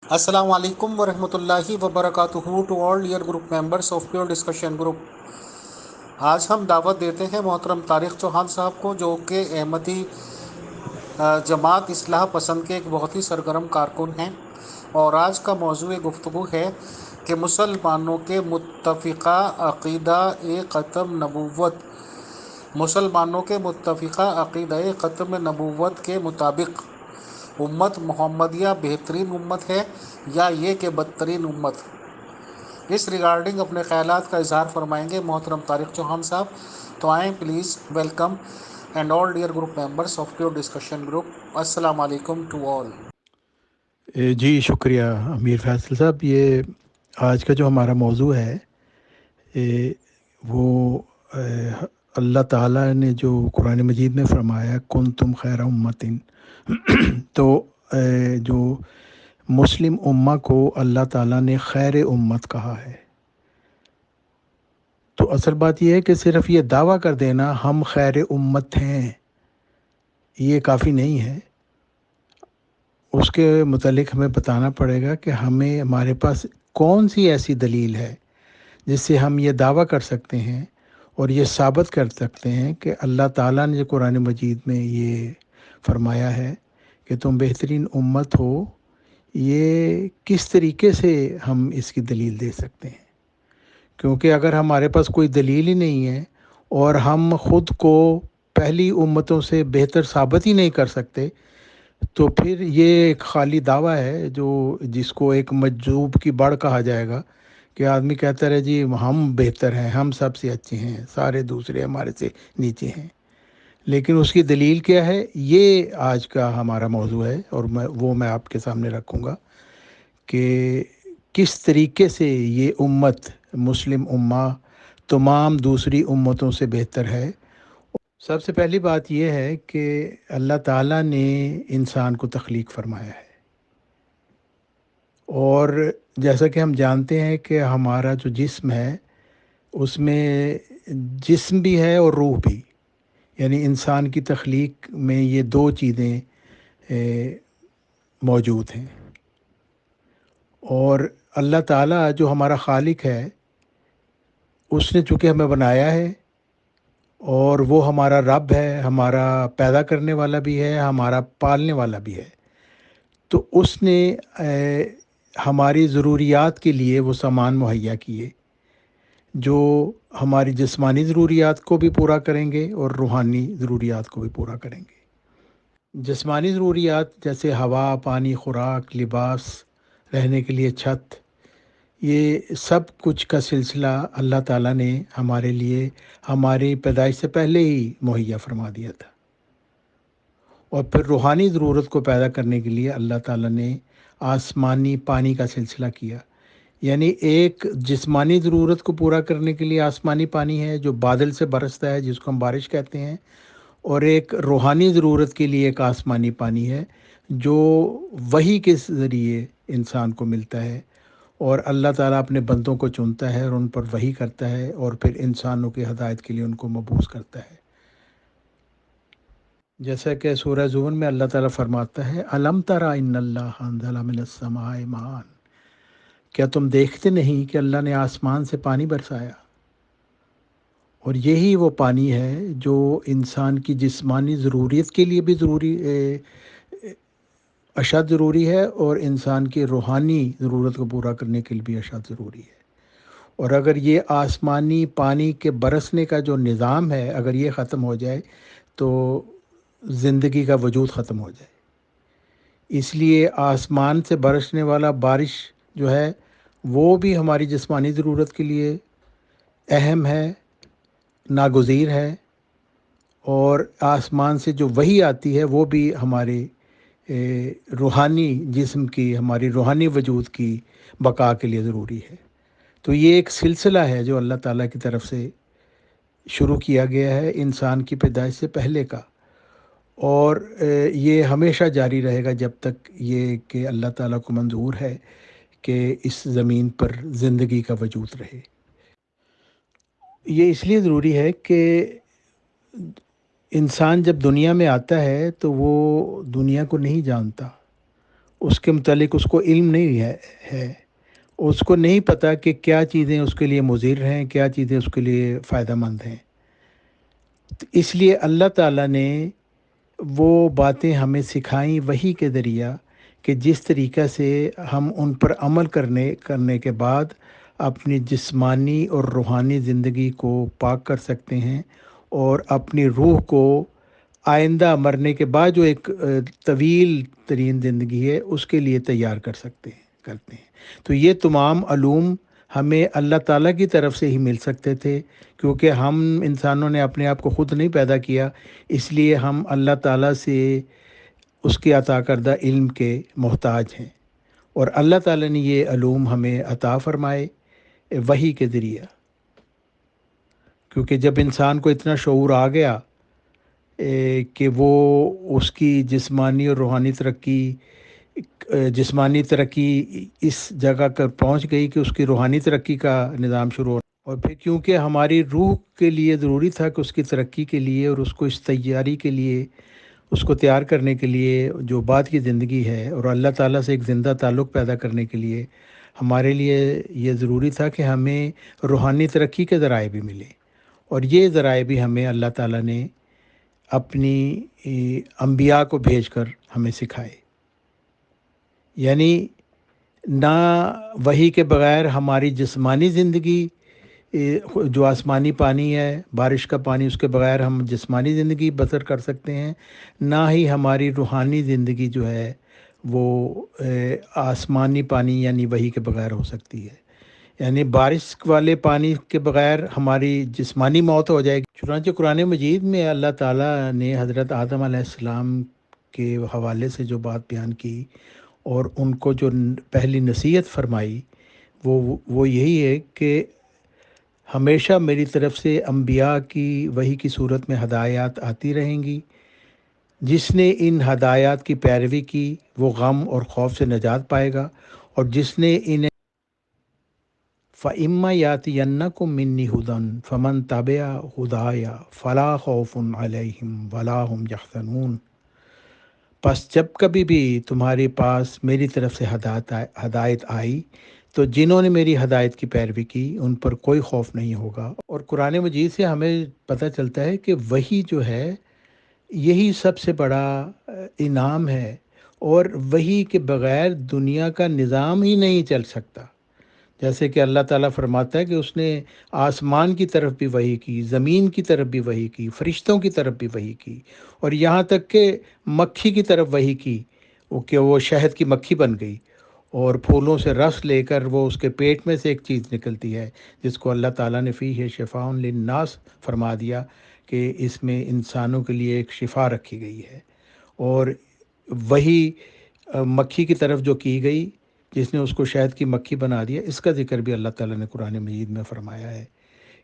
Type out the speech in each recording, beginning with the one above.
Assalamu alaikum wa rahmatullahi wa barakatuhu to all dear group members of Pure Discussion Group. آج ہم دعوت دیتے ہیں محترم طارق چوہان صاحب کو، جو کہ احمدی جماعت اصلاح پسند کے ایک بہت ہی سرگرم کارکن ہیں، اور آج کا موضوع گفتگو ہے کہ مسلمانوں کے متفقہ عقیدہ ختم نبوت مسلمانوں کے متفقہ عقیدہ ختم نبوت کے مطابق امت محمدیہ بہترین امت ہے یا یہ کہ بدترین امت۔ اس ریگارڈنگ اپنے خیالات کا اظہار فرمائیں گے محترم طارق چوہان صاحب، تو آئیں please welcome and all dear group members of pure discussion group. السلام علیکم ٹو آل۔ جی شکریہ امیر فیصل صاحب۔ یہ آج کا جو ہمارا موضوع ہے وہ اللہ تعالیٰ نے جو قرآن مجید میں فرمایا کنتم خیر امتن، تو جو مسلم امہ کو اللہ تعالیٰ نے خیر امت کہا ہے۔ تو اصل بات یہ ہے کہ صرف یہ دعویٰ کر دینا ہم خیر امت ہیں یہ کافی نہیں ہے، اس کے متعلق ہمیں بتانا پڑے گا کہ ہمارے پاس کون سی ایسی دلیل ہے جس سے ہم یہ دعویٰ کر سکتے ہیں اور یہ ثابت کر سکتے ہیں کہ اللہ تعالیٰ نے جو قرآن مجید میں یہ فرمایا ہے کہ تم بہترین امت ہو، یہ کس طریقے سے ہم اس کی دلیل دے سکتے ہیں؟ کیونکہ اگر ہمارے پاس کوئی دلیل ہی نہیں ہے اور ہم خود کو پہلی امتوں سے بہتر ثابت ہی نہیں کر سکتے، تو پھر یہ ایک خالی دعویٰ ہے جس کو ایک مجذوب کی بڑھ کہا جائے گا، کہ آدمی کہتا رہے جی ہم بہتر ہیں، ہم سب سے اچھے ہیں، سارے دوسرے ہمارے سے نیچے ہیں۔ لیکن اس کی دلیل کیا ہے، یہ آج کا ہمارا موضوع ہے، اور میں آپ کے سامنے رکھوں گا کہ کس طریقے سے یہ امت مسلم امہ تمام دوسری امتوں سے بہتر ہے۔ سب سے پہلی بات یہ ہے کہ اللہ تعالیٰ نے انسان کو تخلیق فرمایا ہے، اور جیسا کہ ہم جانتے ہیں کہ ہمارا جو جسم ہے اس میں جسم بھی ہے اور روح بھی، یعنی انسان کی تخلیق میں یہ دو چیزیں موجود ہیں۔ اور اللہ تعالیٰ جو ہمارا خالق ہے اس نے چونکہ ہمیں بنایا ہے، اور وہ ہمارا رب ہے، ہمارا پیدا کرنے والا بھی ہے، ہمارا پالنے والا بھی ہے، تو اس نے ہماری ضروریات کے لیے وہ سامان مہیا کیے جو ہماری جسمانی ضروریات کو بھی پورا کریں گے اور روحانی ضروریات کو بھی پورا کریں گے۔ جسمانی ضروریات جیسے ہوا، پانی، خوراک، لباس، رہنے کے لیے چھت، یہ سب کچھ کا سلسلہ اللہ تعالیٰ نے ہمارے لیے ہماری پیدائش سے پہلے ہی مہیا فرما دیا تھا۔ اور پھر روحانی ضرورت کو پیدا کرنے کے لیے اللہ تعالیٰ نے آسمانی پانی کا سلسلہ کیا، یعنی ایک جسمانی ضرورت کو پورا کرنے کے لیے آسمانی پانی ہے جو بادل سے برستا ہے، جس کو ہم بارش کہتے ہیں، اور ایک روحانی ضرورت کے لیے ایک آسمانی پانی ہے جو وحی کے ذریعے انسان کو ملتا ہے، اور اللہ تعالیٰ اپنے بندوں کو چنتا ہے اور ان پر وحی کرتا ہے، اور پھر انسانوں کی ہدایت کے لیے ان کو مبعوث کرتا ہے۔ جیسا کہ سورہ زمر میں اللہ تعالیٰ فرماتا ہے الم تری ان اللہ انزل من السماء ماء، کیا تم دیکھتے نہیں کہ اللہ نے آسمان سے پانی برسایا؟ اور یہی وہ پانی ہے جو انسان کی جسمانی ضروریت کے لیے بھی اشد ضروری ہے، اور انسان کی روحانی ضرورت کو پورا کرنے کے لیے بھی اشد ضروری ہے۔ اور اگر یہ آسمانی پانی کے برسنے کا جو نظام ہے اگر یہ ختم ہو جائے تو زندگی کا وجود ختم ہو جائے۔ اس لیے آسمان سے برسنے والا بارش جو ہے وہ بھی ہماری جسمانی ضرورت کے لیے اہم ہے، ناگزیر ہے، اور آسمان سے جو وحی آتی ہے وہ بھی ہمارے روحانی جسم کی، ہماری روحانی وجود کی بقا کے لیے ضروری ہے۔ تو یہ ایک سلسلہ ہے جو اللہ تعالیٰ کی طرف سے شروع کیا گیا ہے انسان کی پیدائش سے پہلے کا، اور یہ ہمیشہ جاری رہے گا جب تک یہ کہ اللہ تعالیٰ کو منظور ہے کہ اس زمین پر زندگی کا وجود رہے۔ یہ اس لیے ضروری ہے کہ انسان جب دنیا میں آتا ہے تو وہ دنیا کو نہیں جانتا، اس کے متعلق اس کو علم نہیں ہے، اس کو نہیں پتہ کہ کیا چیزیں اس کے لیے مضر ہیں، کیا چیزیں اس کے لیے فائدہ مند ہیں۔ تو اس لیے اللہ تعالیٰ نے وہ باتیں ہمیں سکھائیں وحی کے ذریعہ کہ جس طریقہ سے ہم ان پر عمل کرنے کے بعد اپنی جسمانی اور روحانی زندگی کو پاک کر سکتے ہیں، اور اپنی روح کو آئندہ مرنے کے بعد جو ایک طویل ترین زندگی ہے اس کے لیے تیار کرتے ہیں۔ تو یہ تمام علوم ہمیں اللہ تعالیٰ کی طرف سے ہی مل سکتے تھے، کیونکہ ہم انسانوں نے اپنے آپ کو خود نہیں پیدا کیا، اس لیے ہم اللہ تعالیٰ سے اس کے عطا کردہ علم کے محتاج ہیں، اور اللہ تعالیٰ نے یہ علوم ہمیں عطا فرمائے وحی کے ذریعہ۔ کیونکہ جب انسان کو اتنا شعور آ گیا کہ وہ اس کی جسمانی اور روحانی جسمانی ترقی اس جگہ پر پہنچ گئی کہ اس کی روحانی ترقی کا نظام شروع ہو، اور پھر کیونکہ ہماری روح کے لیے ضروری تھا کہ اس کی ترقی کے لیے اور اس کو اس تیاری کے لیے، اس کو تیار کرنے کے لیے جو بعد کی زندگی ہے اور اللہ تعالیٰ سے ایک زندہ تعلق پیدا کرنے کے لیے، ہمارے لیے یہ ضروری تھا کہ ہمیں روحانی ترقی کے ذرائع بھی ملے، اور یہ ذرائع بھی ہمیں اللہ تعالیٰ نے اپنی انبیاء کو بھیج کر ہمیں سکھائے۔ یعنی نہ وحی کے بغیر ہماری جسمانی زندگی، جو آسمانی پانی ہے، بارش کا پانی، اس کے بغیر ہم جسمانی زندگی بسر کر سکتے ہیں، نہ ہی ہماری روحانی زندگی جو ہے وہ آسمانی پانی یعنی وحی کے بغیر ہو سکتی ہے۔ یعنی بارش والے پانی کے بغیر ہماری جسمانی موت ہو جائے گی۔ چنانچہ قرآن مجید میں اللہ تعالیٰ نے حضرت آدم علیہ السلام کے حوالے سے جو بات بیان کی اور ان کو جو پہلی نصیحت فرمائی وہ یہی ہے کہ ہمیشہ میری طرف سے انبیاء کی وحی کی صورت میں ہدایات آتی رہیں گی، جس نے ان ہدایات کی پیروی کی وہ غم اور خوف سے نجات پائے گا، اور جس نے انہیں فَإِمَّا يَأْتِيَنَّكُم مِّنِّي هُدًى فَمَن تَبِعَ هُدَايَ فَلَا خَوْفٌ عَلَيْهِمْ وَلَا هُمْ يَحْزَنُونَ۔ پس جب کبھی بھی تمہارے پاس میری طرف سے ہدایت آئی تو جنہوں نے میری ہدایت کی پیروی کی ان پر کوئی خوف نہیں ہوگا۔ اور قرآن مجید سے ہمیں پتہ چلتا ہے کہ وہی جو ہے یہی سب سے بڑا انعام ہے، اور وہی کے بغیر دنیا کا نظام ہی نہیں چل سکتا۔ جیسے کہ اللہ تعالیٰ فرماتا ہے کہ اس نے آسمان کی طرف بھی وحی کی، زمین کی طرف بھی وحی کی، فرشتوں کی طرف بھی وحی کی، اور یہاں تک کہ مکھی کی طرف وحی کی کہ وہ شہد کی مکھی بن گئی، اور پھولوں سے رس لے کر وہ اس کے پیٹ میں سے ایک چیز نکلتی ہے جس کو اللہ تعالیٰ نے فیہ شفاء للناس فرما دیا کہ اس میں انسانوں کے لیے ایک شفا رکھی گئی ہے۔ اور وہی مکھی کی طرف جو کی گئی جس نے اس کو شہد کی مکھی بنا دیا، اس کا ذکر بھی اللہ تعالیٰ نے قرآن مجید میں فرمایا ہے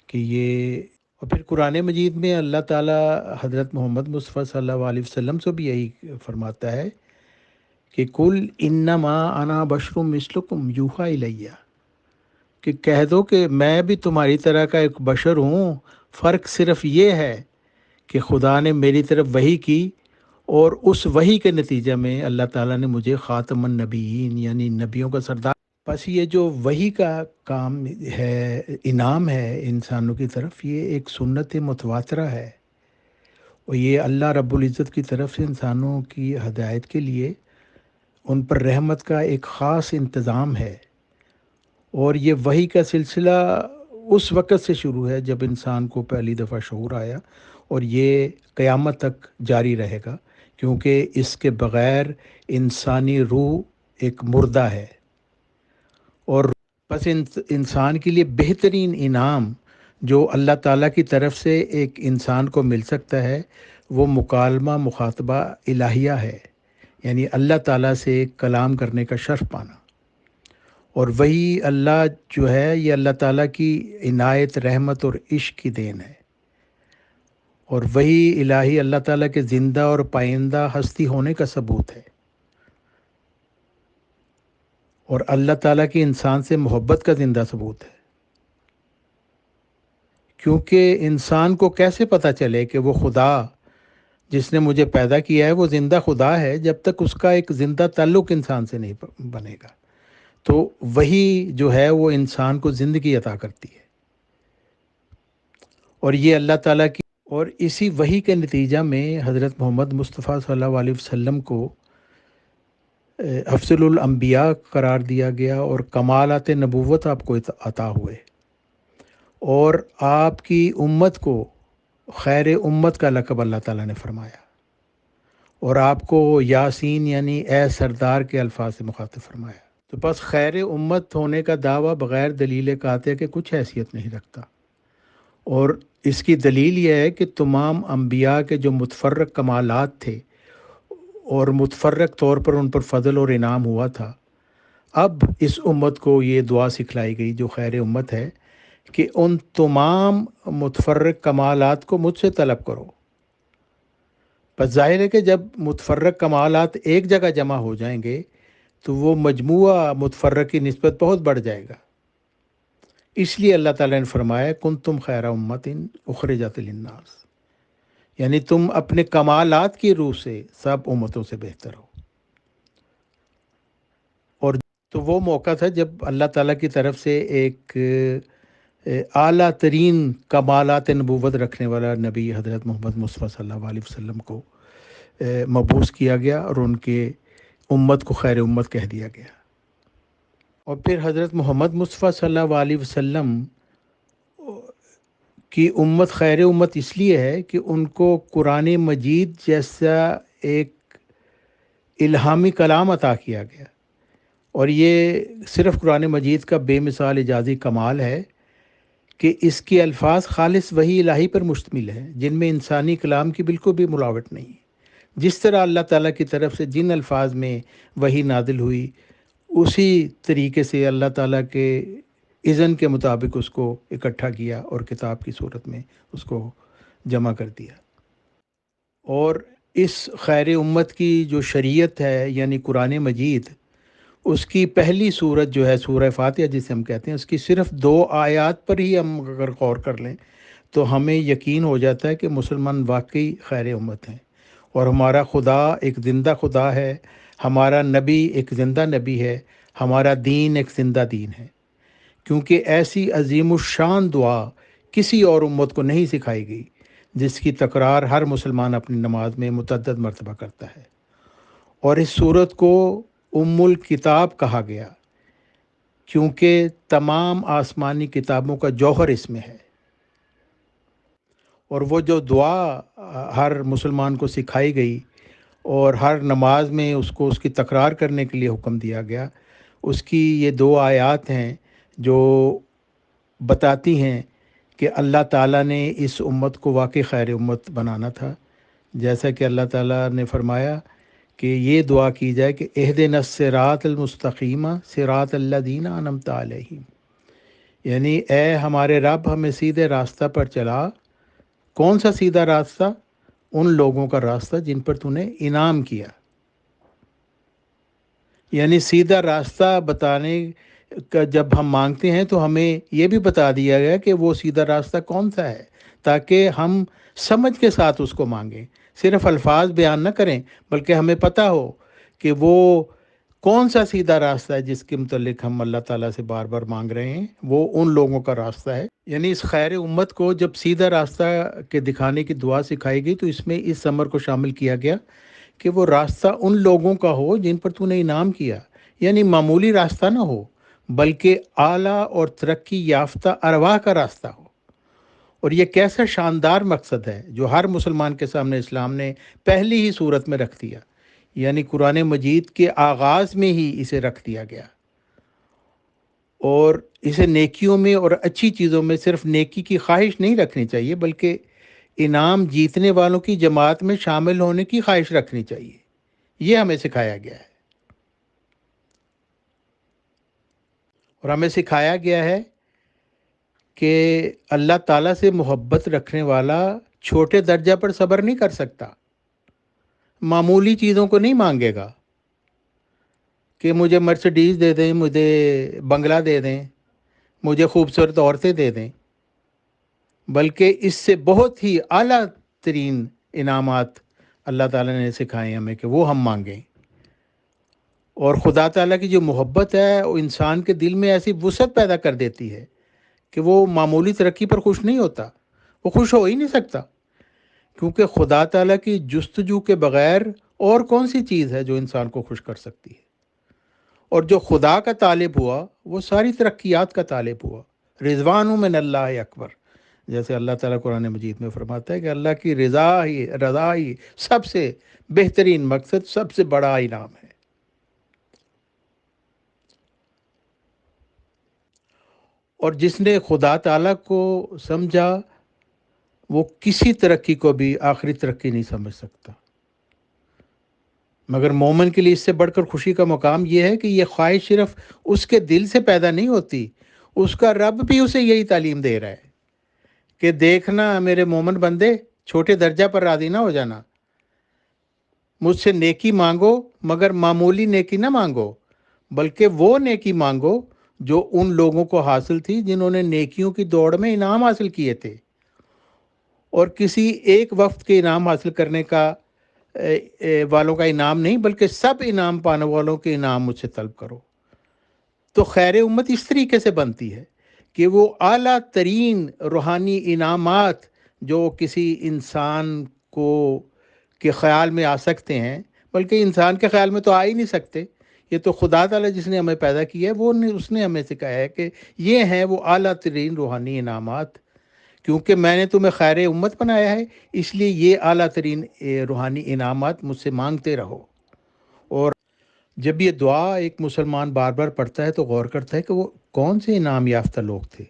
کہ یہ۔ اور پھر قرآن مجید میں اللہ تعالیٰ حضرت محمد مصطفیٰ صلی اللہ علیہ وسلم سے بھی یہی فرماتا ہے کہ قُلْ إِنَّمَا أَنَا بَشَرٌ مِثْلُكُمْ يُوحَىٰ إِلَيَّ، کہ کہہ دو کہ میں بھی تمہاری طرح کا ایک بشر ہوں، فرق صرف یہ ہے کہ خدا نے میری طرف وحی کی، اور اس وحی کے نتیجہ میں اللہ تعالیٰ نے مجھے خاتم النبیین یعنی نبیوں کا سردار۔ بس یہ جو وحی کا کام ہے، انعام ہے انسانوں کی طرف، یہ ایک سنت متواترہ ہے، اور یہ اللہ رب العزت کی طرف سے انسانوں کی ہدایت کے لیے ان پر رحمت کا ایک خاص انتظام ہے۔ اور یہ وحی کا سلسلہ اس وقت سے شروع ہے جب انسان کو پہلی دفعہ شعور آیا، اور یہ قیامت تک جاری رہے گا، کیونکہ اس کے بغیر انسانی روح ایک مردہ ہے۔ اور بس انسان کے لیے بہترین انعام جو اللہ تعالیٰ کی طرف سے ایک انسان کو مل سکتا ہے وہ مکالمہ مخاطبہ الہیہ ہے، یعنی اللہ تعالیٰ سے کلام کرنے کا شرف پانا۔ اور وہی اللہ جو ہے یہ اللہ تعالیٰ کی عنایت، رحمت اور عشق کی دین ہے، اور وہی الہی اللہ تعالیٰ کے زندہ اور پائندہ ہستی ہونے کا ثبوت ہے، اور اللہ تعالیٰ کی انسان سے محبت کا زندہ ثبوت ہے۔ کیونکہ انسان کو کیسے پتہ چلے کہ وہ خدا جس نے مجھے پیدا کیا ہے وہ زندہ خدا ہے جب تک اس کا ایک زندہ تعلق انسان سے نہیں بنے گا۔ تو وہی جو ہے وہ انسان کو زندگی عطا کرتی ہے، اور یہ اللہ تعالیٰ کی، اور اسی وحی کے نتیجہ میں حضرت محمد مصطفیٰ صلی اللہ علیہ وسلم کو افضل الانبیاء قرار دیا گیا، اور کمالات نبوت آپ کو عطا ہوئے، اور آپ کی امت کو خیر امت کا لقب اللہ تعالیٰ نے فرمایا، اور آپ کو یاسین یعنی اے سردار کے الفاظ سے مخاطب فرمایا۔ تو بس خیر امت ہونے کا دعویٰ بغیر دلیل قاطع کے کچھ حیثیت نہیں رکھتا، اور اس کی دلیل یہ ہے کہ تمام انبیاء کے جو متفرق کمالات تھے اور متفرق طور پر ان پر فضل اور انعام ہوا تھا، اب اس امت کو یہ دعا سکھلائی گئی جو خیر امت ہے کہ ان تمام متفرق کمالات کو مجھ سے طلب کرو۔ بس ظاہر ہے کہ جب متفرق کمالات ایک جگہ جمع ہو جائیں گے تو وہ مجموعہ متفرق کی نسبت بہت بڑھ جائے گا۔ اس لیے اللہ تعالیٰ نے فرمایا کنتم خیر امت اخرجت للناس، یعنی تم اپنے کمالات کی روح سے سب امتوں سے بہتر ہو۔ اور تو وہ موقع تھا جب اللہ تعالیٰ کی طرف سے ایک اعلیٰ ترین کمالات نبوت رکھنے والا نبی حضرت محمد مصطفیٰ صلی اللہ علیہ وسلم کو مبعوث کیا گیا، اور ان کے امت کو خیر امت کہہ دیا گیا۔ اور پھر حضرت محمد مصطفیٰ صلی اللہ علیہ وسلم کی امت خیر امت اس لیے ہے کہ ان کو قرآن مجید جیسا ایک الہامی کلام عطا کیا گیا، اور یہ صرف قرآن مجید کا بے مثال اعجازی کمال ہے کہ اس کے الفاظ خالص وحی الہی پر مشتمل ہیں، جن میں انسانی کلام کی بالکل بھی ملاوٹ نہیں۔ جس طرح اللہ تعالیٰ کی طرف سے جن الفاظ میں وحی نازل ہوئی، اسی طریقے سے اللہ تعالیٰ کے اذن کے مطابق اس کو اکٹھا کیا اور کتاب کی صورت میں اس کو جمع کر دیا۔ اور اس خیر امت کی جو شریعت ہے یعنی قرآن مجید، اس کی پہلی صورت جو ہے سورہ فاتحہ جسے ہم کہتے ہیں، اس کی صرف 2 آیات پر ہی ہم اگر غور کر لیں تو ہمیں یقین ہو جاتا ہے کہ مسلمان واقعی خیر امت ہیں، اور ہمارا خدا ایک زندہ خدا ہے، ہمارا نبی ایک زندہ نبی ہے، ہمارا دین ایک زندہ دین ہے، کیونکہ ایسی عظیم الشان دعا کسی اور امت کو نہیں سکھائی گئی جس کی تکرار ہر مسلمان اپنی نماز میں متعدد مرتبہ کرتا ہے۔ اور اس صورت کو ام الکتاب کہا گیا کیونکہ تمام آسمانی کتابوں کا جوہر اس میں ہے، اور وہ جو دعا ہر مسلمان کو سکھائی گئی اور ہر نماز میں اس کو اس کی تکرار کرنے کے لیے حکم دیا گیا، اس کی یہ 2 آیات ہیں جو بتاتی ہیں کہ اللہ تعالیٰ نے اس امت کو واقعی خیر امت بنانا تھا، جیسا کہ اللہ تعالیٰ نے فرمایا کہ یہ دعا کی جائے کہ اہدنا الصراط المستقیم صراط الذین انعمت علیہم، یعنی اے ہمارے رب ہمیں سیدھے راستہ پر چلا۔ کون سا سیدھا راستہ؟ ان لوگوں کا راستہ جن پر تو نے انعام کیا۔ یعنی سیدھا راستہ بتانے کا جب ہم مانگتے ہیں تو ہمیں یہ بھی بتا دیا گیا کہ وہ سیدھا راستہ کون سا ہے، تاکہ ہم سمجھ کے ساتھ اس کو مانگیں، صرف الفاظ بیان نہ کریں، بلکہ ہمیں پتہ ہو کہ وہ کون سا سیدھا راستہ ہے جس کے متعلق ہم اللہ تعالیٰ سے بار بار مانگ رہے ہیں، وہ ان لوگوں کا راستہ ہے۔ یعنی اس خیر امت کو جب سیدھا راستہ کے دکھانے کی دعا سکھائی گئی تو اس میں اس امر کو شامل کیا گیا کہ وہ راستہ ان لوگوں کا ہو جن پر تو نے انعام کیا، یعنی معمولی راستہ نہ ہو بلکہ اعلیٰ اور ترقی یافتہ ارواح کا راستہ ہو۔ اور یہ کیسا شاندار مقصد ہے جو ہر مسلمان کے سامنے اسلام نے پہلی ہی صورت میں رکھ دیا، یعنی قرآن مجید کے آغاز میں ہی اسے رکھ دیا گیا، اور اسے نیکیوں میں اور اچھی چیزوں میں صرف نیکی کی خواہش نہیں رکھنی چاہیے بلکہ انعام جیتنے والوں کی جماعت میں شامل ہونے کی خواہش رکھنی چاہیے۔ یہ ہمیں سکھایا گیا ہے، اور ہمیں سکھایا گیا ہے کہ اللہ تعالیٰ سے محبت رکھنے والا چھوٹے درجہ پر صبر نہیں کر سکتا، معمولی چیزوں کو نہیں مانگے گا کہ مجھے مرسڈیز دے دیں، مجھے بنگلہ دے دیں، مجھے خوبصورت عورتیں دے دیں، بلکہ اس سے بہت ہی اعلیٰ ترین انعامات اللہ تعالیٰ نے سکھائے ہمیں کہ وہ ہم مانگیں۔ اور خدا تعالیٰ کی جو محبت ہے وہ انسان کے دل میں ایسی وسعت پیدا کر دیتی ہے کہ وہ معمولی ترقی پر خوش نہیں ہوتا، وہ خوش ہو ہی نہیں سکتا، کیونکہ خدا تعالیٰ کی جستجو کے بغیر اور کون سی چیز ہے جو انسان کو خوش کر سکتی ہے۔ اور جو خدا کا طالب ہوا وہ ساری ترقیات کا طالب ہوا۔ رضوان من اللہ اکبر، جیسے اللہ تعالیٰ قرآن مجید میں فرماتا ہے کہ اللہ کی رضا ہی سب سے بہترین مقصد، سب سے بڑا انعام ہے۔ اور جس نے خدا تعالیٰ کو سمجھا وہ کسی ترقی کو بھی آخری ترقی نہیں سمجھ سکتا۔ مگر مومن کے لیے اس سے بڑھ کر خوشی کا مقام یہ ہے کہ یہ خواہش صرف اس کے دل سے پیدا نہیں ہوتی، اس کا رب بھی اسے یہی تعلیم دے رہا ہے کہ دیکھنا میرے مومن بندے، چھوٹے درجہ پر راضی نہ ہو جانا، مجھ سے نیکی مانگو مگر معمولی نیکی نہ مانگو، بلکہ وہ نیکی مانگو جو ان لوگوں کو حاصل تھی جنہوں نے نیکیوں کی دوڑ میں انعام حاصل کیے تھے، اور کسی ایک وقت کے انعام حاصل کرنے کا والوں کا انعام نہیں، بلکہ سب انعام پانے والوں کے انعام مجھ سے طلب کرو۔ تو خیر امت اس طریقے سے بنتی ہے کہ وہ اعلیٰ ترین روحانی انعامات جو کسی انسان کو کے خیال میں آ سکتے ہیں، بلکہ انسان کے خیال میں تو آ ہی نہیں سکتے، یہ تو خدا تعالیٰ جس نے ہمیں پیدا کیا ہے اس نے ہمیں سکھایا ہے کہ یہ ہیں وہ اعلیٰ ترین روحانی انعامات۔ کیونکہ میں نے تمہیں خیر امت بنایا ہے، اس لیے یہ اعلیٰ ترین روحانی انعامات مجھ سے مانگتے رہو۔ اور جب یہ دعا ایک مسلمان بار بار پڑھتا ہے تو غور کرتا ہے کہ وہ کون سے انعام یافتہ لوگ تھے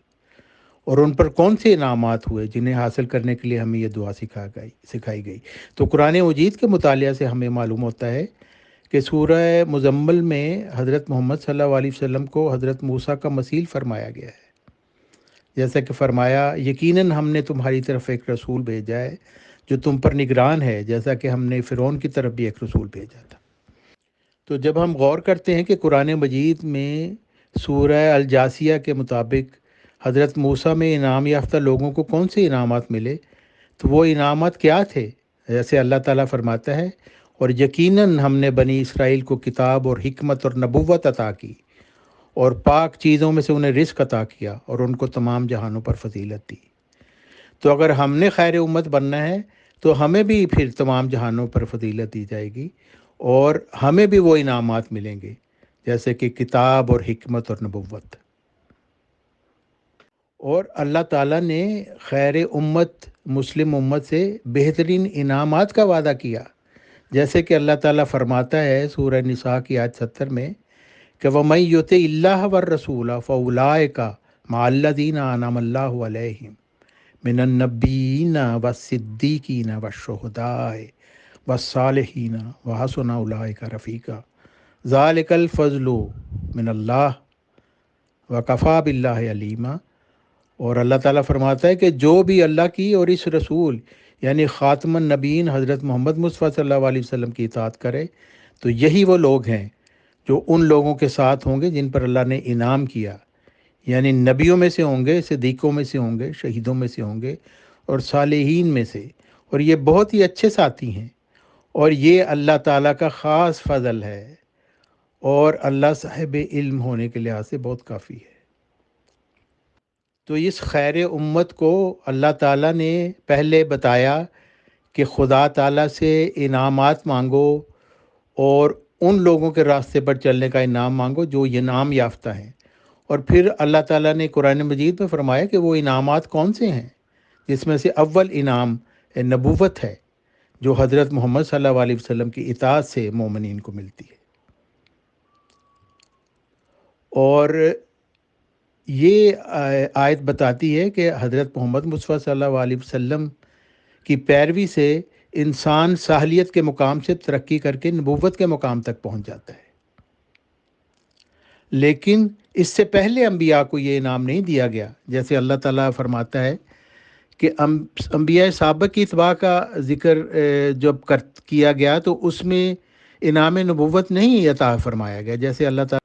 اور ان پر کون سے انعامات ہوئے جنہیں حاصل کرنے کے لیے ہمیں یہ دعا سکھائی گئی۔ تو قرآن مجید کے مطالعہ سے ہمیں معلوم ہوتا ہے کہ سورہ مزمل میں حضرت محمد صلی اللہ علیہ وسلم کو حضرت موسیٰ کا مثیل فرمایا گیا ہے، جیسا کہ فرمایا یقیناً ہم نے تمہاری طرف ایک رسول بھیجا ہے جو تم پر نگران ہے، جیسا کہ ہم نے فرعون کی طرف بھی ایک رسول بھیجا تھا۔ تو جب ہم غور کرتے ہیں کہ قرآن مجید میں سورہ الجاسیہ کے مطابق حضرت موسیٰ میں انعام یافتہ لوگوں کو کون سے انعامات ملے، تو وہ انعامات کیا تھے؟ جیسے اللہ تعالیٰ فرماتا ہے اور یقیناً ہم نے بنی اسرائیل کو کتاب اور حکمت اور نبوت عطا کی اور پاک چیزوں میں سے انہیں رزق عطا کیا اور ان کو تمام جہانوں پر فضیلت دی۔ تو اگر ہم نے خیر امت بننا ہے تو ہمیں بھی پھر تمام جہانوں پر فضیلت دی جائے گی اور ہمیں بھی وہ انعامات ملیں گے جیسے کہ کتاب اور حکمت اور نبوت۔ اور اللہ تعالیٰ نے خیر امت مسلم امت سے بہترین انعامات کا وعدہ کیا، جیسے کہ اللہ تعالیٰ فرماتا ہے سورہ نساء کی آیت 70 میں کہ وَمَن یُطِعِ اللَّهَ وَالرَّسُولَ فَأُولَٰئِکَ مَعَ الَّذِینَ أَنْعَمَ اللَّهُ عَلَیْہِم مِّنَ النَّبِیِّینَ وَالصِّدِّیقِینَ وَالشُّہَدَاءِ وَالصَّالِحِینَ وَحَسُنَ أُولَٰئِکَ رَفِیقًا ذَلِکَ الْفَضْلُ مِنَ اللَّہِ وَکَفَىٰ بِاللَّهِ عَلِیمًا۔ اور اللہ تعالیٰ فرماتا ہے کہ جو بھی اللہ کی اور اس رسول یعنی خاتم النبیین حضرت محمد مصطفیٰ صلی اللہ علیہ وسلم کی اطاعت کرے تو یہی وہ لوگ ہیں جو ان لوگوں کے ساتھ ہوں گے جن پر اللہ نے انعام کیا، یعنی نبیوں میں سے ہوں گے، صدیقوں میں سے ہوں گے، شہیدوں میں سے ہوں گے اور صالحین میں سے، اور یہ بہت ہی اچھے ساتھی ہیں، اور یہ اللہ تعالیٰ کا خاص فضل ہے اور اللہ صاحب علم ہونے کے لحاظ سے بہت کافی ہے۔ تو اس خیر امت کو اللہ تعالیٰ نے پہلے بتایا کہ خدا تعالیٰ سے انعامات مانگو اور ان لوگوں کے راستے پر چلنے کا انعام مانگو جو انعام یافتہ ہیں، اور پھر اللہ تعالیٰ نے قرآن مجید میں فرمایا کہ وہ انعامات کون سے ہیں، جس میں سے اول انعام نبوت ہے جو حضرت محمد صلی اللہ علیہ وسلم کی اطاعت سے مومنین کو ملتی ہے۔ اور یہ آیت بتاتی ہے کہ حضرت محمد مصطفیٰ صلی اللہ علیہ وسلم کی پیروی سے انسان صالحیت کے مقام سے ترقی کر کے نبوت کے مقام تک پہنچ جاتا ہے، لیکن اس سے پہلے انبیاء کو یہ انعام نہیں دیا گیا۔ جیسے اللہ تعالیٰ فرماتا ہے کہ انبیاء سابق کی اتباع کا ذکر جب کیا گیا تو اس میں انعام نبوت نہیں عطا فرمایا گیا، جیسے اللہ تعالیٰ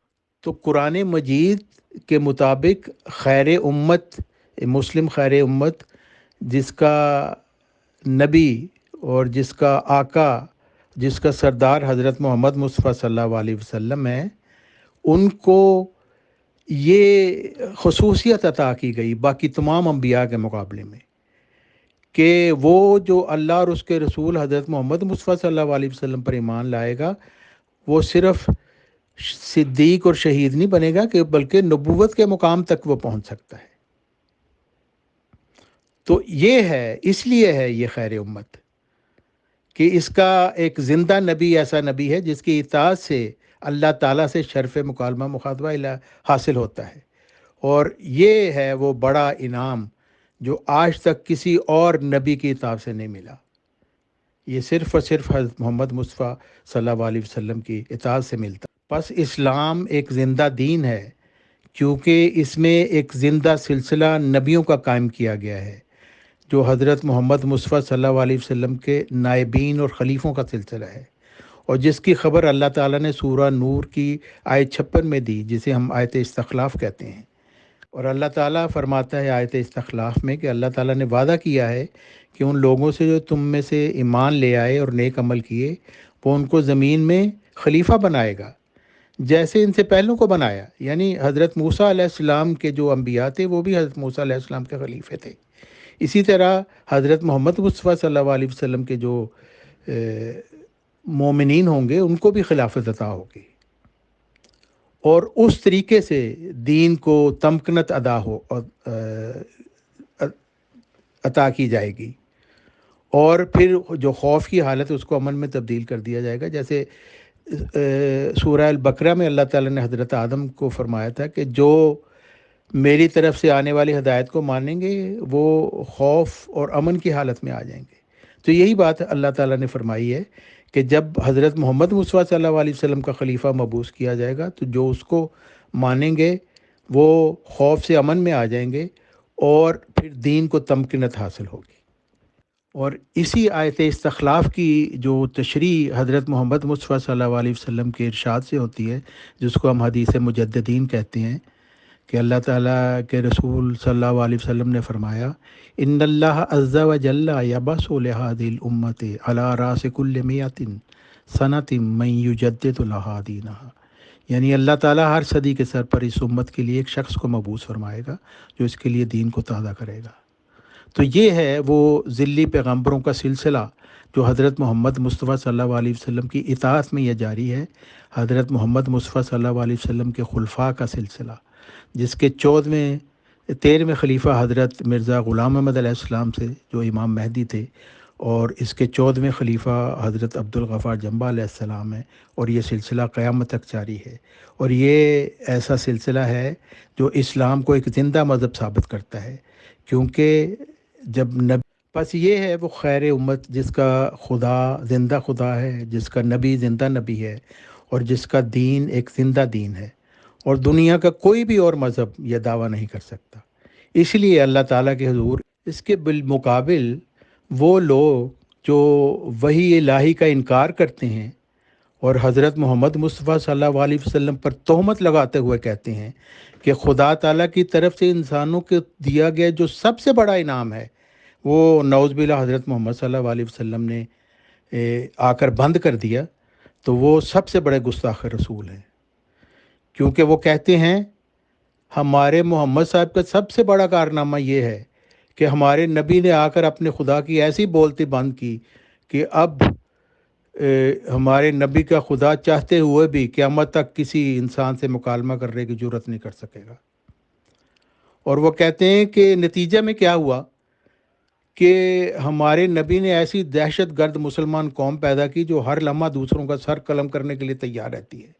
تو قرآن مجید کے مطابق خیر امت مسلم خیر امت جس کا نبی اور جس کا آقا، جس کا سردار حضرت محمد مصطفیٰ صلی اللہ علیہ وسلم ہے، ان کو یہ خصوصیت عطا کی گئی باقی تمام انبیاء کے مقابلے میں، کہ وہ جو اللہ اور اس کے رسول حضرت محمد مصطفیٰ صلی اللہ علیہ وسلم پر ایمان لائے گا، وہ صرف صدیق اور شہید نہیں بنے گا، کہ بلکہ نبوت کے مقام تک وہ پہنچ سکتا ہے۔ تو یہ ہے، اس لیے ہے یہ خیر امت، کہ اس کا ایک زندہ نبی ایسا نبی ہے جس کی اطاعت سے اللہ تعالیٰ سے شرف مکالمہ مخاطبہ حاصل ہوتا ہے، اور یہ ہے وہ بڑا انعام جو آج تک کسی اور نبی کی اطاعت سے نہیں ملا، یہ صرف اور صرف حضرت محمد مصطفیٰ صلی اللہ علیہ وسلم کی اطاعت سے ملتا۔ پس اسلام ایک زندہ دین ہے، کیونکہ اس میں ایک زندہ سلسلہ نبیوں کا قائم کیا گیا ہے، جو حضرت محمد مصطفیٰ صلی اللہ علیہ وسلم کے نائبین اور خلیفوں کا سلسلہ ہے، اور جس کی خبر اللہ تعالیٰ نے سورہ نور کی آیت 56 میں دی، جسے ہم آیت استخلاف کہتے ہیں۔ اور اللہ تعالیٰ فرماتا ہے آیت استخلاف میں کہ اللہ تعالیٰ نے وعدہ کیا ہے کہ ان لوگوں سے جو تم میں سے ایمان لے آئے اور نیک عمل کیے، وہ ان کو زمین میں خلیفہ بنائے گا، جیسے ان سے پہلوں کو بنایا۔ یعنی حضرت موسیٰ علیہ السلام کے جو انبیاء تھے، وہ بھی حضرت موسیٰ علیہ السلام کے خلیفے تھے۔ اسی طرح حضرت محمد مصطفیٰ صلی اللہ علیہ وسلم کے جو مومنین ہوں گے، ان کو بھی خلافت عطا ہوگی، اور اس طریقے سے دین کو تمکنت عطا کی جائے گی، اور پھر جو خوف کی حالت ہے اس کو امن میں تبدیل کر دیا جائے گا۔ جیسے سورہ البقرہ میں اللہ تعالیٰ نے حضرت آدم کو فرمایا تھا کہ جو میری طرف سے آنے والی ہدایت کو مانیں گے، وہ خوف اور امن کی حالت میں آ جائیں گے۔ تو یہی بات اللہ تعالیٰ نے فرمائی ہے کہ جب حضرت محمد مصطفیٰ صلی اللہ علیہ وسلم کا خلیفہ مبعوث کیا جائے گا، تو جو اس کو مانیں گے وہ خوف سے امن میں آ جائیں گے، اور پھر دین کو تمکنت حاصل ہوگی۔ اور اسی آیت استخلاف کی جو تشریح حضرت محمد مصطفیٰ صلی اللہ علیہ وسلم کے ارشاد سے ہوتی ہے، جس کو ہم حدیث مجددین کہتے ہیں، کہ اللہ تعالیٰ کے رسول صلی اللہ علیہ وسلم نے فرمایا، ان اللہ عز و جل یبعث لہذہ الامت علی راس کل مئۃ سنۃ من یجدد لہا دینہا، یعنی اللہ تعالیٰ ہر صدی کے سر پر اس امت کے لیے ایک شخص کو مبعوث فرمائے گا جو اس کے لیے دین کو تازہ کرے گا۔ تو یہ ہے وہ ذلی پیغمبروں کا سلسلہ جو حضرت محمد مصطفیٰ صلی اللہ علیہ وسلم کی اطاعت میں یہ جاری ہے، حضرت محمد مصطفیٰ صلی اللہ علیہ وسلم کے خلفاء کا سلسلہ، جس کے 13ویں خلیفہ حضرت مرزا غلام احمد علیہ السلام سے، جو امام مہدی تھے، اور اس کے 14ویں خلیفہ حضرت عبدالغفار جنبہ علیہ السلام ہے، اور یہ سلسلہ قیامت تک جاری ہے۔ اور یہ ایسا سلسلہ ہے جو اسلام کو ایک زندہ مذہب ثابت کرتا ہے، کیونکہ جب بس یہ ہے وہ خیر امت جس کا خدا زندہ خدا ہے، جس کا نبی زندہ نبی ہے، اور جس کا دین ایک زندہ دین ہے، اور دنیا کا کوئی بھی اور مذہب یہ دعویٰ نہیں کر سکتا۔ اس لیے اللہ تعالیٰ کے حضور اس کے بالمقابل وہ لوگ جو وحی الہی کا انکار کرتے ہیں اور حضرت محمد مصطفیٰ صلی اللہ علیہ وسلم پر تہمت لگاتے ہوئے کہتے ہیں کہ خدا تعالیٰ کی طرف سے انسانوں کو دیا گیا جو سب سے بڑا انعام ہے، وہ نعوذ باللہ حضرت محمد صلی اللہ علیہ وسلم نے آ کر بند کر دیا، تو وہ سب سے بڑے گستاخ رسول ہیں، کیونکہ وہ کہتے ہیں ہمارے محمد صاحب کا سب سے بڑا کارنامہ یہ ہے کہ ہمارے نبی نے آ کر اپنے خدا کی ایسی بولتی بند کی کہ اب ہمارے نبی کا خدا چاہتے ہوئے بھی قیامت تک کسی انسان سے مکالمہ کرنے کی جرت نہیں کر سکے گا۔ اور وہ کہتے ہیں کہ نتیجہ میں کیا ہوا کہ ہمارے نبی نے ایسی دہشت گرد مسلمان قوم پیدا کی جو ہر لمحہ دوسروں کا سر قلم کرنے کے لیے تیار رہتی ہے،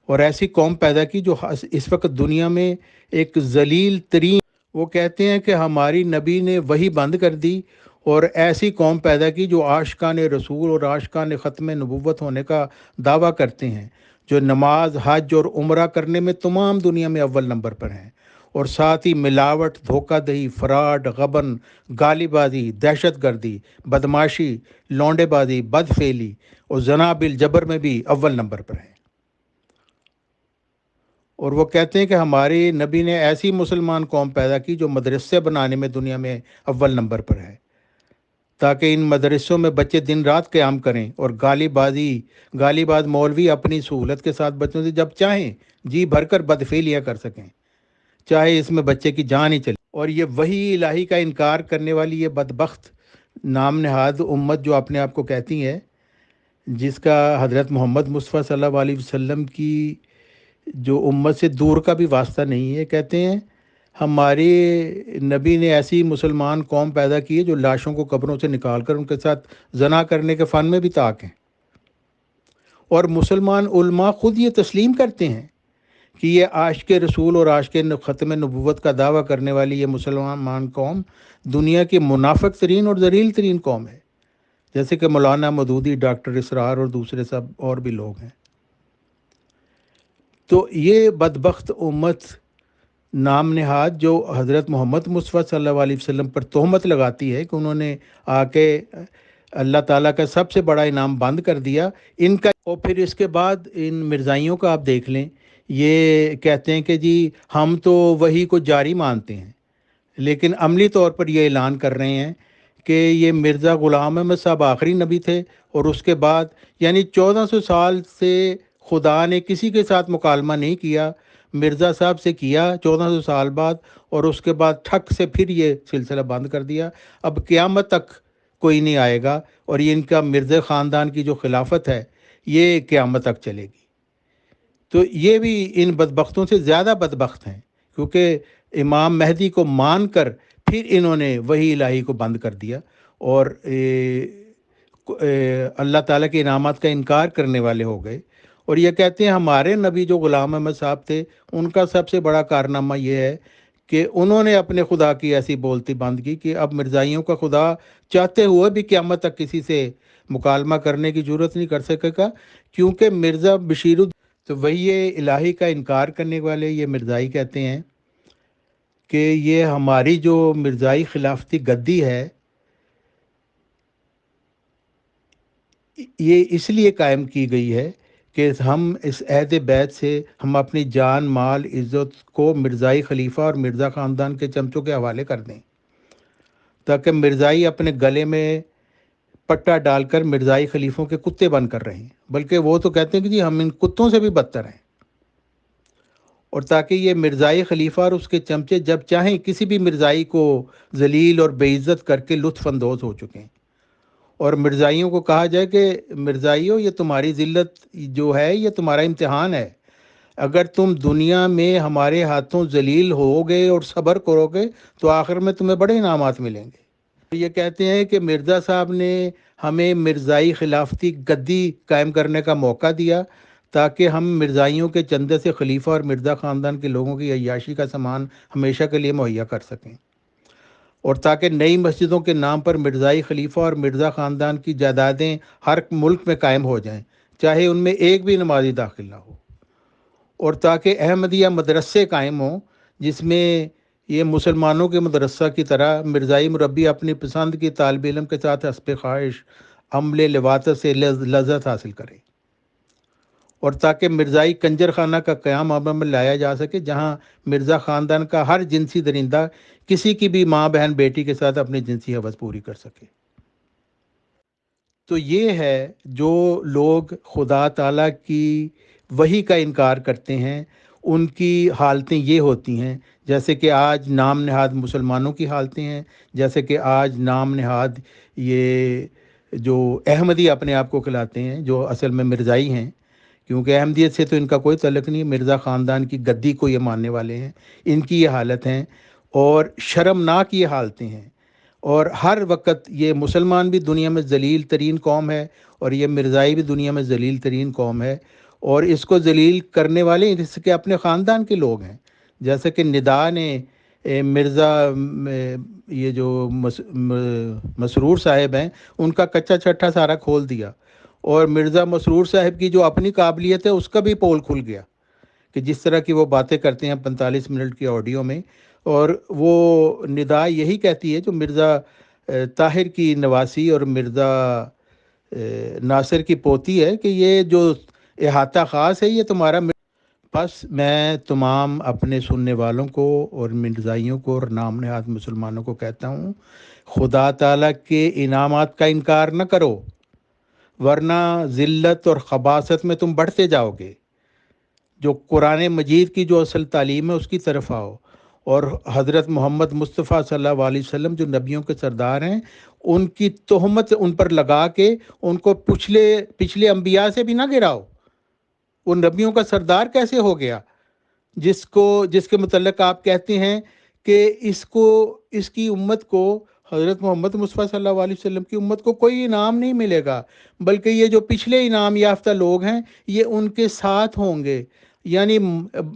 اور ایسی قوم پیدا کی جو اس وقت دنیا میں ایک ذلیل ترین، وہ کہتے ہیں کہ ہماری نبی نے وہی بند کر دی، اور ایسی قوم پیدا کی جو عاشقان رسول اور عاشقان ختم نبوت ہونے کا دعویٰ کرتے ہیں، جو نماز، حج اور عمرہ کرنے میں تمام دنیا میں اول نمبر پر ہیں، اور ساتھ ہی ملاوٹ، دھوکہ دہی، فراڈ، غبن، گالی بازی، دہشت گردی، بدماشی، لونڈے بازی، بد فعلی اور زنا بالجبر میں بھی اول نمبر پر ہیں۔ اور وہ کہتے ہیں کہ ہمارے نبی نے ایسی مسلمان قوم پیدا کی جو مدرسے بنانے میں دنیا میں اول نمبر پر ہے، تاکہ ان مدرسوں میں بچے دن رات قیام کریں اور گالی باز مولوی اپنی سہولت کے ساتھ بچوں سے جب چاہیں جی بھر کر بدفعلیاں کر سکیں، چاہے اس میں بچے کی جان ہی چلے۔ اور یہ وہی الہی کا انکار کرنے والی یہ بدبخت نام نہاد امت جو اپنے آپ کو کہتی ہے، جس کا حضرت محمد مصطفیٰ صلی اللہ علیہ وسلم کی جو امت سے دور کا بھی واسطہ نہیں ہے، کہتے ہیں ہمارے نبی نے ایسی مسلمان قوم پیدا کی ہے جو لاشوں کو قبروں سے نکال کر ان کے ساتھ زنا کرنے کے فن میں بھی طاق ہیں۔ اور مسلمان علماء خود یہ تسلیم کرتے ہیں کہ یہ عاشق رسول اور عاشق ختم نبوت کا دعویٰ کرنے والی یہ مسلمان قوم دنیا کی منافق ترین اور ذلیل ترین قوم ہے، جیسے کہ مولانا مودودی، ڈاکٹر اسرار اور دوسرے سب اور بھی لوگ ہیں۔ تو یہ بدبخت امت نام نہاد جو حضرت محمد مصطفیٰ صلی اللہ علیہ وسلم پر تہمت لگاتی ہے کہ انہوں نے آ کے اللہ تعالیٰ کا سب سے بڑا انعام بند کر دیا ان کا، اور پھر اس کے بعد ان مرزائیوں کا آپ دیکھ لیں، یہ کہتے ہیں کہ جی ہم تو وحی کو جاری مانتے ہیں، لیکن عملی طور پر یہ اعلان کر رہے ہیں کہ یہ مرزا غلام احمد صاحب آخری نبی تھے، اور اس کے بعد یعنی 1400 سال سے خدا نے کسی کے ساتھ مکالمہ نہیں کیا، مرزا صاحب سے کیا 1400 سال بعد، اور اس کے بعد ٹھک سے پھر یہ سلسلہ بند کر دیا۔ اب قیامت تک کوئی نہیں آئے گا، اور یہ ان کا مرزا خاندان کی جو خلافت ہے یہ قیامت تک چلے گی۔ تو یہ بھی ان بدبختوں سے زیادہ بدبخت ہیں، کیونکہ امام مہدی کو مان کر پھر انہوں نے وحی الہی کو بند کر دیا اور اللہ تعالیٰ کے انعامات کا انکار کرنے والے ہو گئے۔ اور یہ کہتے ہیں ہمارے نبی جو غلام احمد صاحب تھے ان کا سب سے بڑا کارنامہ یہ ہے کہ انہوں نے اپنے خدا کی ایسی بولتی بند کی کہ اب مرزائیوں کا خدا چاہتے ہوئے بھی قیامت تک کسی سے مکالمہ کرنے کی ضرورت نہیں کر سکے گا، کیونکہ مرزا بشیر تو وہی الہی کا انکار کرنے والے یہ مرزائی کہتے ہیں کہ یہ ہماری جو مرزائی خلافتی گدی ہے یہ اس لیے قائم کی گئی ہے کہ ہم اس عہد بیت سے ہم اپنی جان، مال، عزت کو مرزائی خلیفہ اور مرزا خاندان کے چمچوں کے حوالے کر دیں، تاکہ مرزائی اپنے گلے میں پٹا ڈال کر مرزائی خلیفوں کے کتے بن کر رہیں، بلکہ وہ تو کہتے ہیں کہ جی ہم ان کتوں سے بھی بدتر ہیں، اور تاکہ یہ مرزائی خلیفہ اور اس کے چمچے جب چاہیں کسی بھی مرزائی کو ذلیل اور بے عزت کر کے لطف اندوز ہو چکے ہیں۔ اور مرزائیوں کو کہا جائے کہ مرزائیوں یہ تمہاری ذلت جو ہے یہ تمہارا امتحان ہے، اگر تم دنیا میں ہمارے ہاتھوں ذلیل ہوگے اور صبر کرو گے تو آخر میں تمہیں بڑے انعامات ملیں گے۔ یہ کہتے ہیں کہ مرزا صاحب نے ہمیں مرزائی خلافتی گدی قائم کرنے کا موقع دیا تاکہ ہم مرزائیوں کے چندے سے خلیفہ اور مرزا خاندان کے لوگوں کی عیاشی کا سامان ہمیشہ کے لیے مہیا کر سکیں، اور تاکہ نئی مسجدوں کے نام پر مرزائی خلیفہ اور مرزا خاندان کی جائیدادیں ہر ملک میں قائم ہو جائیں، چاہے ان میں ایک بھی نمازی داخل نہ ہو، اور تاکہ احمدیہ مدرسے قائم ہوں جس میں یہ مسلمانوں کے مدرسہ کی طرح مرزائی مربی اپنی پسند کی طالب علم کے ساتھ حسب خواہش عمل لواطت سے لذت حاصل کریں، اور تاکہ مرزائی کنجر خانہ کا قیام عمل میں لایا جا سکے جہاں مرزا خاندان کا ہر جنسی درندہ کسی کی بھی ماں، بہن، بیٹی کے ساتھ اپنی جنسی حوث پوری کر سکے۔ تو یہ ہے جو لوگ خدا تعالیٰ کی وحی کا انکار کرتے ہیں ان کی حالتیں یہ ہوتی ہیں، جیسے کہ آج نام نہاد مسلمانوں کی حالتیں ہیں، جیسے کہ آج نام نہاد یہ جو احمدی اپنے آپ کو کہلاتے ہیں جو اصل میں مرزائی ہیں، کیونکہ احمدیت سے تو ان کا کوئی تعلق نہیں، مرزا خاندان کی گدی کو یہ ماننے والے ہیں، ان کی یہ حالت ہیں، اور شرمناک یہ حالتیں ہیں۔ اور ہر وقت یہ مسلمان بھی دنیا میں ذلیل ترین قوم ہے، اور یہ مرزائی بھی دنیا میں ذلیل ترین قوم ہے، اور اس کو ذلیل کرنے والے اس کے اپنے خاندان کے لوگ ہیں، جیسے کہ ندا نے مرزا یہ جو مسرور صاحب ہیں ان کا کچا چھٹا سارا کھول دیا، اور مرزا مسرور صاحب کی جو اپنی قابلیت ہے اس کا بھی پول کھل گیا کہ جس طرح کی وہ باتیں کرتے ہیں 45 منٹ کی آڈیو میں، اور وہ ندا یہی کہتی ہے جو مرزا طاہر کی نواسی اور مرزا ناصر کی پوتی ہے کہ یہ جو احاطہ خاص ہے یہ تمہارا بس میں تمام اپنے سننے والوں کو اور مرزائیوں کو اور نام نہاد مسلمانوں کو کہتا ہوں، خدا تعالیٰ کے انعامات کا انکار نہ کرو، ورنہ ذلت اور خباثت میں تم بڑھتے جاؤ گے۔ جو قرآن مجید کی جو اصل تعلیم ہے اس کی طرف آؤ، اور حضرت محمد مصطفیٰ صلی اللہ علیہ وسلم جو نبیوں کے سردار ہیں، ان کی تہمت ان پر لگا کے ان کو پچھلے انبیاء سے بھی نہ گراؤ۔ وہ نبیوں کا سردار کیسے ہو گیا جس کے متعلق آپ کہتے ہیں کہ اس کی امت کو، حضرت محمد مصطفیٰ صلی اللہ علیہ وسلم کی امت کو کوئی انعام نہیں ملے گا، بلکہ یہ جو پچھلے انعام یافتہ لوگ ہیں یہ ان کے ساتھ ہوں گے، یعنی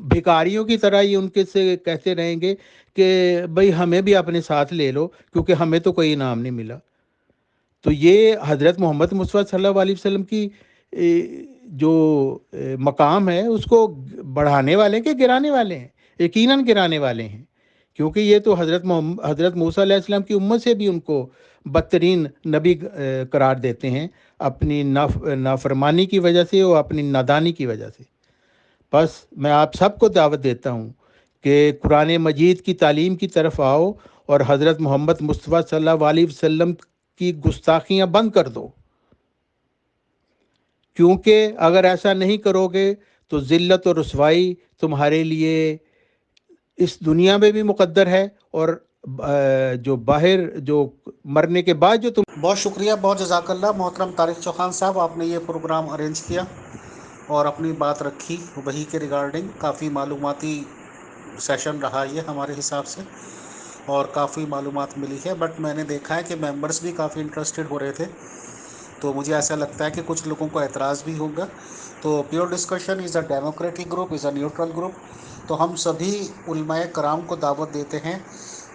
بھکاریوں کی طرح یہ ان کے سے کہتے رہیں گے کہ بھئی ہمیں بھی اپنے ساتھ لے لو کیونکہ ہمیں تو کوئی انعام نہیں ملا۔ تو یہ حضرت محمد مصطفیٰ صلی اللہ علیہ وسلم کی جو مقام ہے اس کو بڑھانے والے کہ گرانے والے ہیں؟ یقیناً گرانے والے ہیں، کیونکہ یہ تو حضرت موسیٰ علیہ السلام کی امت سے بھی ان کو بدترین نبی قرار دیتے ہیں، اپنی نافرمانی کی وجہ سے اور اپنی نادانی کی وجہ سے۔ بس میں آپ سب کو دعوت دیتا ہوں کہ قرآن مجید کی تعلیم کی طرف آؤ اور حضرت محمد مصطفیٰ صلی اللہ علیہ وسلم کی گستاخیاں بند کر دو، کیونکہ اگر ایسا نہیں کرو گے تو ذلت اور رسوائی تمہارے لیے اس دنیا میں بھی مقدر ہے، اور جو باہر جو مرنے کے بعد جو تم بہت شکریہ، بہت جزاک اللہ محترم طارق چوہان صاحب، آپ نے یہ پروگرام ارینج کیا اور اپنی بات رکھی وہی کے ریگارڈنگ۔ کافی معلوماتی سیشن رہا یہ ہمارے حساب سے، اور کافی معلومات ملی ہے، بٹ میں نے دیکھا ہے کہ ممبرس بھی کافی انٹرسٹڈ ہو رہے تھے، تو مجھے ایسا لگتا ہے کہ کچھ لوگوں کو اعتراض بھی ہوگا۔ تو pure discussion is a democratic group, is a neutral group, تو ہم سبھی علماء کرام کو دعوت دیتے ہیں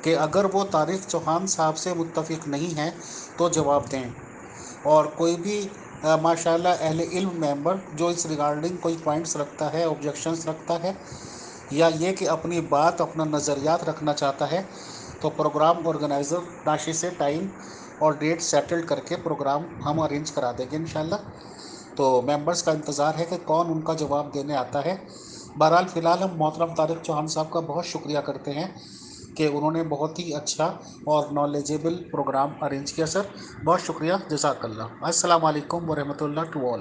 کہ اگر وہ طارق چوہان صاحب سے متفق نہیں ہیں تو جواب دیں، اور کوئی بھی ماشاءاللہ اہل علم ممبر جو اس ریگارڈنگ کوئی پوائنٹس رکھتا ہے، آبجیکشنز رکھتا ہے، یا یہ کہ اپنی بات اپنا نظریات رکھنا چاہتا ہے، تو پروگرام آرگنائزر ناشی سے ٹائم اور ڈیٹ سیٹل کر کے پروگرام ہم ارینج کرا دیں گے انشاءاللہ۔ تو ممبرس کا انتظار ہے کہ کون ان کا جواب دینے آتا ہے۔ بہرحال فی الحال ہم محترم طارق چوہان صاحب کا بہت شکریہ کرتے ہیں کہ انہوں نے بہت ہی اچھا اور نالجیبل پروگرام ارینج کیا۔ سر بہت شکریہ، جزاک اللہ۔ السلام علیکم ورحمۃ اللہ ٹو آل۔